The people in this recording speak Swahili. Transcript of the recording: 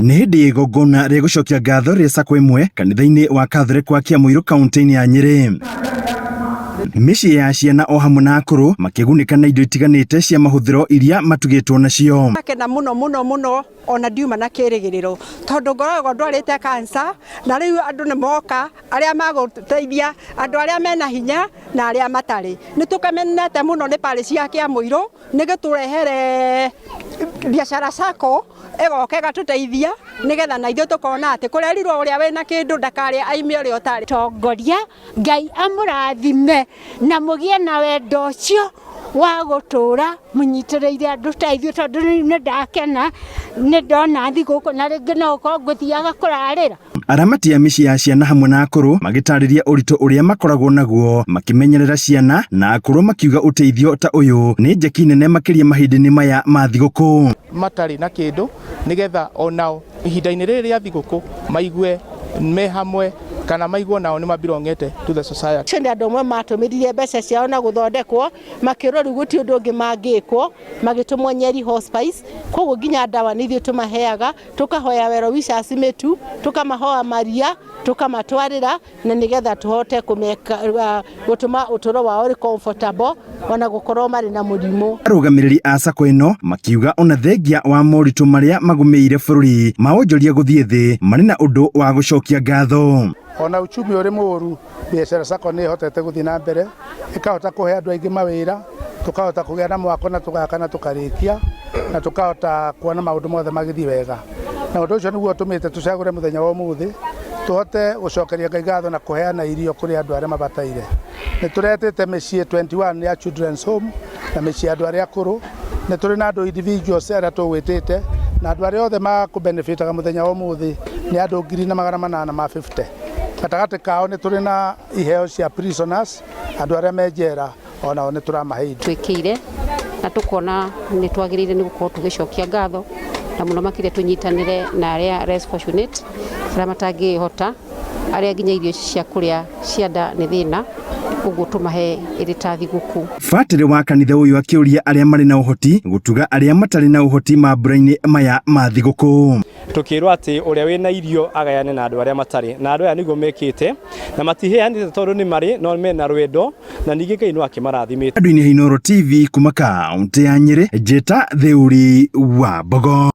Nĩ hĩndĩ ya igongona rĩa gũcokia ngatho rĩa SACCO ĩmwe kanitha-inĩ wa Catholic wa Kĩamũirũ kaunti-inĩ ya Nyĩrĩ. Mĩciĩ ya ciana o hamwe na akũrũ makĩgunĩka na indo itiganĩte cia mahũthĩro iria matugĩtwo nacio. Akena mũno ona ndiuma na kĩrĩgĩrĩro tondũ ngoragwo ndwarĩte cancer na rĩu andũ nĩ moka arĩa magũteithia andũ arĩa mena hinya na arĩa matarĩ. Nĩ tũkamenete mũno nĩ parish ya Kĩamũirũ nĩ gĩtũrehere biacara SACCO egoka ĩgatũteithia nĩgetha na ithuĩ tũkona atĩ kũrerirwo ũrĩa wĩna kĩndũ ndakarĩa aime ũrĩa ũtarĩ. Tongoria Ngai amũrathime na mũgĩe na wendo ũcio wa gũtũra mũnyitĩrĩire andũ ta ithuĩ tondũ nĩ ndakena nĩ ndona thigũkũ na rĩngĩ no gũkorwo ngũthiaga kũrarĩra. Aramati a mĩciĩ ya ciana hamwe na akũrũ magĩtarĩria ũritũ ũrĩa makoragwo naguo makĩmenyerera ciana na akũrũ makiuga ũteithio ta ũyũ nĩ njeki nene makĩria mahinda-inĩ maya ma thigũkũ. Matarĩ na kĩndũ nĩgetha onao ihinda-inĩ rĩrĩ rĩa thigũkũ maigue me hamwe kana maigwo nao nĩ mabirongete to the society. Nĩ andũ amwe matũmĩrire mbeca ciao na gũthondekwo makĩrwo rĩu gũtirĩ ũndũ ũngĩ mangĩkwo magĩtũmwo Nyeri Hospice koguo nginya ndawa nĩ ithuĩ tũmaheaga tũkahoya Well Wishers Metu tukamahoa maria tukamatwarĩra na nĩgetha tũhote gũtũma ũtũro wao ũrĩ comfortable ona gũkorwo marĩ na mũrimũ. Arũgamĩrĩri a SACCO ĩno makiuga ona thengia wa moritũ marĩa magũmĩire bũrũri mawonjoria gũthiĩ thĩ marĩ na ũndũ wa gũcokia ngatho. Ona uchumi ũrĩ mũru biacara SACCO nĩ hotete gũthiĩ na mbere ĩkahota kũhe andũ aingĩ mawĩra tũkahota kũgĩa na mwako na tũgaka na tũkarĩkia na tũkahota kuona maũndũ mothe magĩthiĩ wega na ũndũ ũcio nĩguo tũmĩte tũcagũre mũthenya wa ũmũthĩ tũhote gũcokeria Ngai ngatho na kũheana irio kũrĩ andũ arĩa mabataire. Nĩ tũretete mĩciĩ 21 ya children's home na mĩciĩ andũ arĩa akũrũ nĩ tũrĩ na andũ individuals arĩa tũgwĩtĩte na andũ arĩa othe makũbenefitaga mũthenya wa ũmũthĩ nĩ andũ 850. Gatagatĩ kao nĩ tũrĩ na iheo cia prisoners andũ arĩa me njera onao nĩ tũramahe indo. Twĩkĩire na tũkona nĩ twagĩrĩire nĩ gũkorwo tũgĩcokia ngatho na mũno makĩria tũnyitanĩre na arĩa less fortunate arĩa matangĩhota arĩa nginya irio cia kũrĩa cianda nĩ thĩna ũguo tũmahe ĩrĩ ta thigũkũ. Fatĩrĩ wa kanitha ũyũ akĩũria arĩa marĩ na ũhoti gũtuga arĩa matarĩ na ũhoti mambura-inĩ maya ma thigũkũ. Tukĩrwo atĩ ũrĩa wĩna irio agayane na andũ arĩa matarĩ na andũ aya nĩguo mekĩte na matiheanĩte tondũ nĩ marĩ no mena rwendo na ningĩ Ngai no akĩmarathimĩte. Andũ-inĩ Inooro TV kuma kaunti ya Nyĩrĩ, Njĩta Thĩũri wa Mbogo.